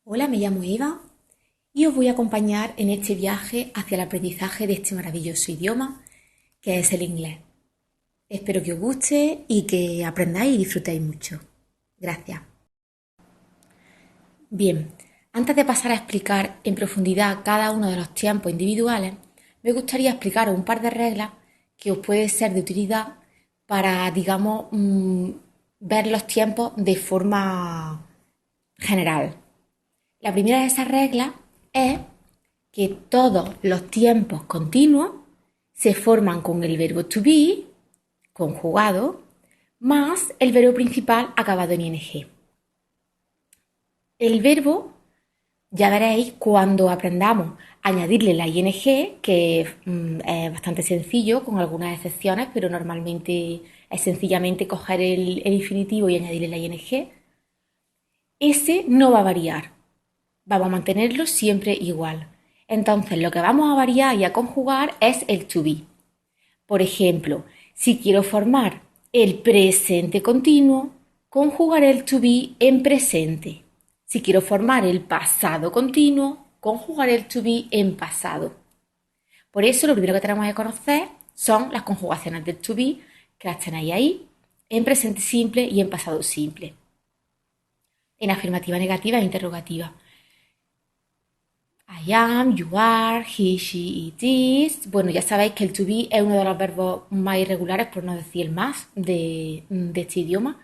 Hola, me llamo Eva y os voy a acompañar en este viaje hacia el aprendizaje de este maravilloso idioma que es el inglés. Espero que os guste y que aprendáis y disfrutéis mucho. Gracias. Bien, antes de pasar a explicar en profundidad cada uno de los tiempos individuales, me gustaría explicaros un par de reglas que os pueden ser de utilidad para, digamos, ver los tiempos de forma general. La primera de esas reglas es que todos los tiempos continuos se forman con el verbo to be, conjugado, más el verbo principal acabado en ing. El verbo, ya veréis cuando aprendamos a añadirle la ing, que es bastante sencillo, con algunas excepciones, pero normalmente es sencillamente coger el infinitivo y añadirle la ing. Ese no va a variar, vamos a mantenerlo siempre igual. Entonces lo que vamos a variar y a conjugar es el to be. Por ejemplo, si quiero formar el presente continuo, conjugaré el to be en presente. Si quiero formar el pasado continuo, conjugaré el to be en pasado. Por eso lo primero que tenemos que conocer son las conjugaciones del to be, que las tenéis ahí, en presente simple y en pasado simple. En afirmativa, negativa e interrogativa. I am, you are, he, she, it is. Bueno, ya sabéis que el to be es uno de los verbos más irregulares, por no decir el más, de este idioma.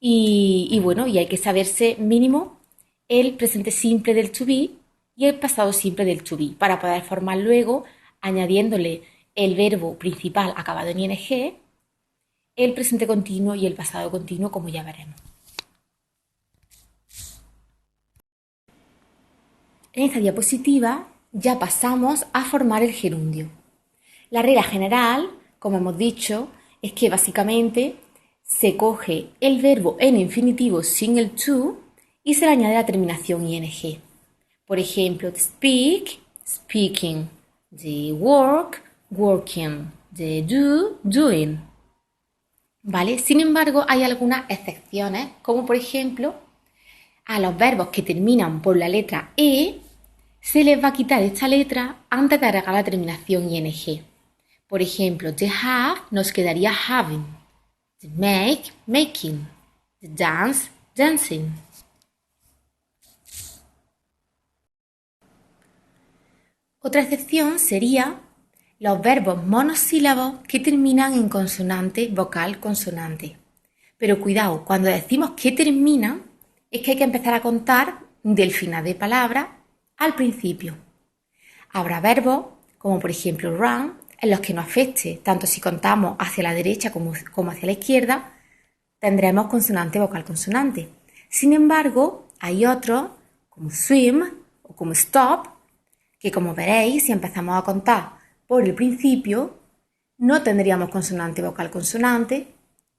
Y bueno, y hay que saberse mínimo el presente simple del to be y el pasado simple del to be para poder formar luego, añadiéndole el verbo principal acabado en ing, el presente continuo y el pasado continuo, como ya veremos. En esta diapositiva ya pasamos a formar el gerundio. La regla general, como hemos dicho, es que básicamente se coge el verbo en infinitivo sin el to y se le añade la terminación ing. Por ejemplo, to speak, speaking, the work, working, the do, doing. ¿Vale? Sin embargo, hay algunas excepciones, como por ejemplo, a los verbos que terminan por la letra e, se les va a quitar esta letra antes de agregar la terminación ing. Por ejemplo, the have nos quedaría having, the make, making, the dance, dancing. Otra excepción sería los verbos monosílabos que terminan en consonante, vocal, consonante. Pero cuidado, cuando decimos que terminan, es que hay que empezar a contar del final de palabra al principio. Habrá verbos, como por ejemplo run, en los que no afecte, tanto si contamos hacia la derecha como hacia la izquierda, tendremos consonante, vocal, consonante. Sin embargo, hay otros, como swim o como stop, que como veréis, si empezamos a contar por el principio, no tendríamos consonante, vocal, consonante,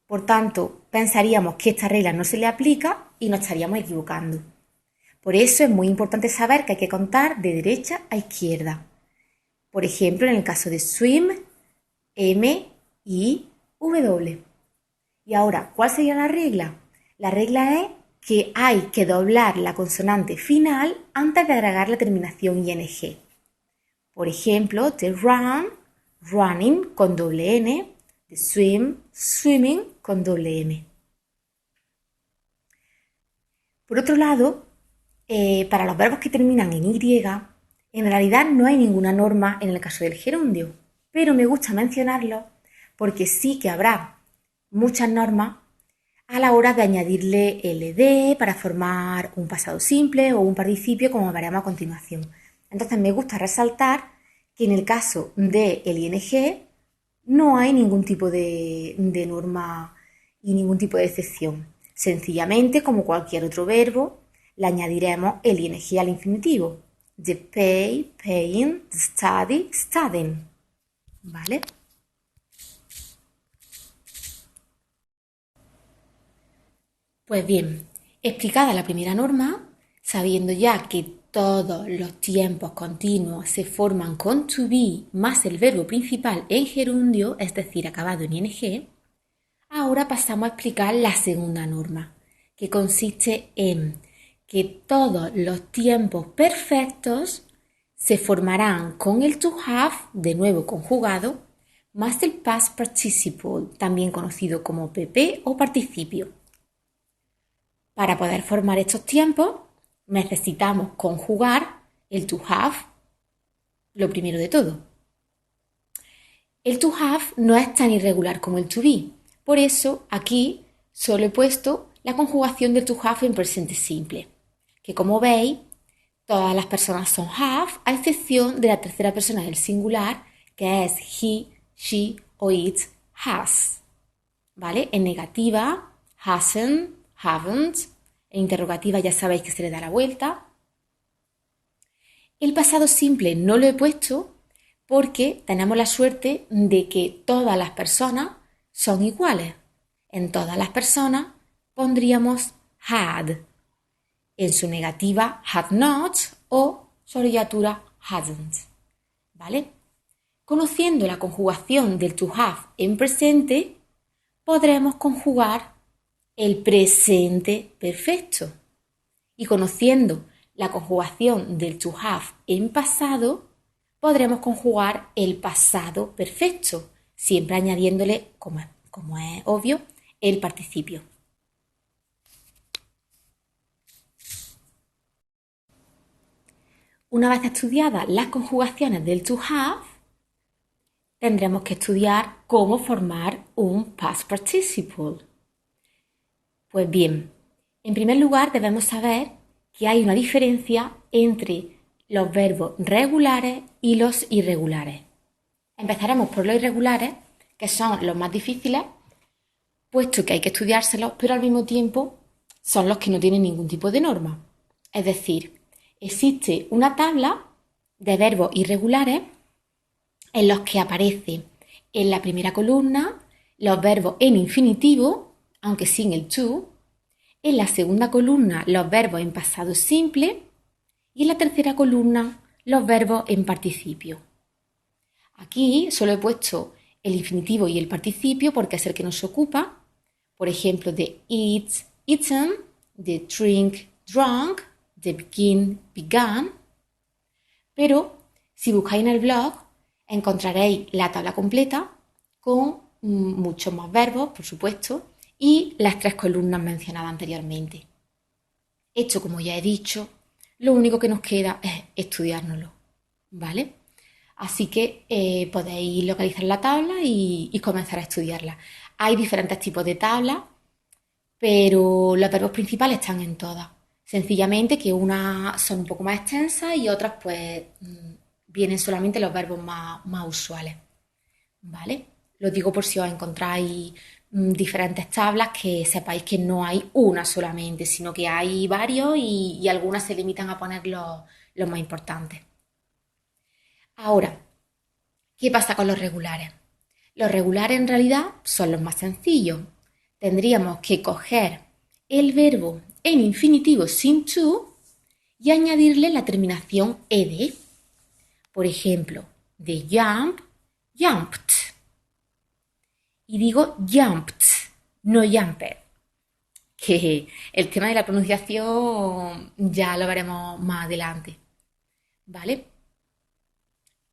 por tanto, pensaríamos que esta regla no se le aplica y nos estaríamos equivocando. Por eso es muy importante saber que hay que contar de derecha a izquierda. Por ejemplo, en el caso de swim, M, I, W. Y ahora, ¿cuál sería la regla? La regla es que hay que doblar la consonante final antes de agregar la terminación ing. Por ejemplo, the run, running con doble N, the swim, swimming con doble M. Por otro lado, para los verbos que terminan en Y, en realidad no hay ninguna norma en el caso del gerundio, pero me gusta mencionarlo porque sí que habrá muchas normas a la hora de añadirle ld para formar un pasado simple o un participio, como veremos a continuación. Entonces me gusta resaltar que en el caso del ing no hay ningún tipo de norma y ningún tipo de excepción. Sencillamente, como cualquier otro verbo, le añadiremos el ing al infinitivo. The pay, paying, the study, studying. ¿Vale? Pues bien, explicada la primera norma, sabiendo ya que todos los tiempos continuos se forman con to be más el verbo principal en gerundio, es decir, acabado en ing, ahora pasamos a explicar la segunda norma, que consiste en que todos los tiempos perfectos se formarán con el to have, de nuevo conjugado, más el past participle, también conocido como PP o participio. Para poder formar estos tiempos necesitamos conjugar el to have, lo primero de todo. El to have no es tan irregular como el to be, por eso aquí solo he puesto la conjugación del to have en presente simple, que como veis, todas las personas son have, a excepción de la tercera persona del singular, que es he, she o it has. ¿Vale? En negativa, hasn't, haven't. En interrogativa ya sabéis que se le da la vuelta. El pasado simple no lo he puesto porque tenemos la suerte de que todas las personas son iguales. En todas las personas pondríamos had. En su negativa, had not o su abreviatura hadn't. ¿Vale? Conociendo la conjugación del to have en presente, podremos conjugar el presente perfecto. Y conociendo la conjugación del to have en pasado, podremos conjugar el pasado perfecto, siempre añadiéndole, como es obvio, el participio. Una vez estudiadas las conjugaciones del to have, tendremos que estudiar cómo formar un past participle. Pues bien, en primer lugar debemos saber que hay una diferencia entre los verbos regulares y los irregulares. Empezaremos por los irregulares, que son los más difíciles, puesto que hay que estudiárselos, pero al mismo tiempo son los que no tienen ningún tipo de norma. Es decir, existe una tabla de verbos irregulares en los que aparecen en la primera columna los verbos en infinitivo, aunque sin el to, en la segunda columna los verbos en pasado simple y en la tercera columna los verbos en participio. Aquí solo he puesto el infinitivo y el participio porque es el que nos ocupa, por ejemplo, de eat, eaten, de drink, drunk, de begin, began, pero si buscáis en el blog encontraréis la tabla completa con muchos más verbos, por supuesto, y las 3 columnas mencionadas anteriormente. Esto, como ya he dicho, lo único que nos queda es estudiárnoslo, ¿vale? Así que podéis localizar la tabla y comenzar a estudiarla. Hay diferentes tipos de tablas, pero los verbos principales están en todas. Sencillamente que unas son un poco más extensas y otras pues vienen solamente los verbos más usuales, ¿vale? Lo digo por si os encontráis diferentes tablas, que sepáis que no hay una solamente, sino que hay varios y algunas se limitan a poner los más importantes. Ahora, ¿qué pasa con los regulares? Los regulares en realidad son los más sencillos. Tendríamos que coger el verbo en infinitivo sin to y añadirle la terminación ed. Por ejemplo, de jump, jumped. Y digo jumped, no jumped. Que el tema de la pronunciación ya lo veremos más adelante. ¿Vale?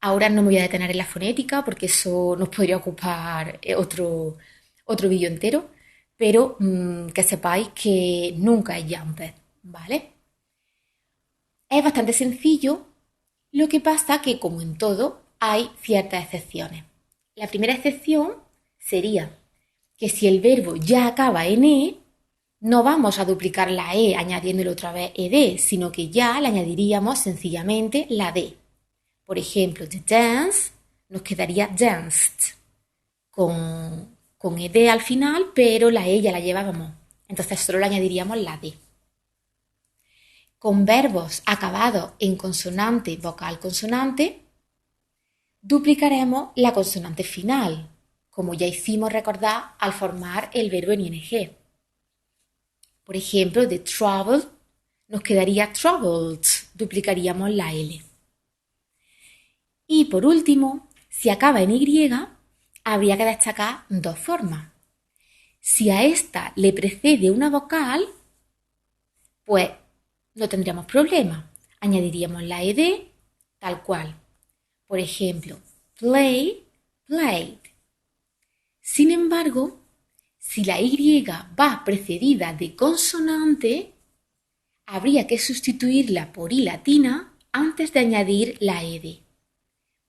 Ahora no me voy a detener en la fonética porque eso nos podría ocupar otro vídeo entero, pero que sepáis que nunca es jumped, ¿vale? Es bastante sencillo, lo que pasa que, como en todo, hay ciertas excepciones. La primera excepción sería que si el verbo ya acaba en e, no vamos a duplicar la e añadiéndole otra vez ed, sino que ya le añadiríamos sencillamente la d. Por ejemplo, de dance nos quedaría danced, con ed al final, pero la e ya la llevábamos. Entonces solo le añadiríamos la d. Con verbos acabados en consonante, vocal, consonante, duplicaremos la consonante final, como ya hicimos recordar al formar el verbo en ing. Por ejemplo, de travel nos quedaría traveled, duplicaríamos la L. Y por último, si acaba en Y, habría que destacar 2 formas. Si a esta le precede una vocal, pues no tendríamos problema. Añadiríamos la ed tal cual. Por ejemplo, play, played. Sin embargo, si la Y va precedida de consonante, habría que sustituirla por I latina antes de añadir la ed.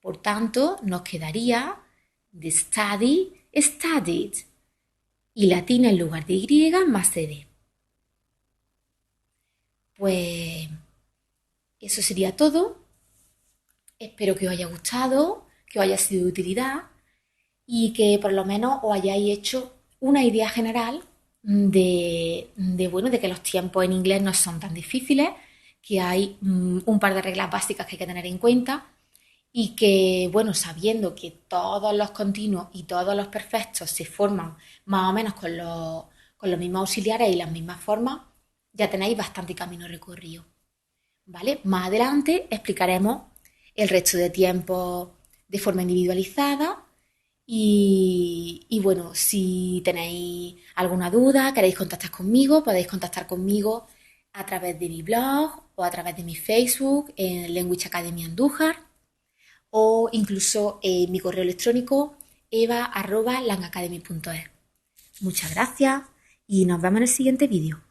Por tanto, nos quedaría the study, studied. Y latina en lugar de Y más ed. Pues eso sería todo. Espero que os haya gustado, que os haya sido de utilidad y que por lo menos os hayáis hecho una idea general de que los tiempos en inglés no son tan difíciles, que hay un par de reglas básicas que hay que tener en cuenta y que, bueno, sabiendo que todos los continuos y todos los perfectos se forman más o menos con los mismos auxiliares y las mismas formas, ya tenéis bastante camino recorrido, ¿vale? Más adelante explicaremos el resto de tiempos de forma individualizada y bueno, si tenéis alguna duda, queréis contactar conmigo, podéis contactar conmigo a través de mi blog o a través de mi Facebook en Language Academy Andújar o incluso en mi correo electrónico eva@langacademy.es. Muchas gracias y nos vemos en el siguiente vídeo.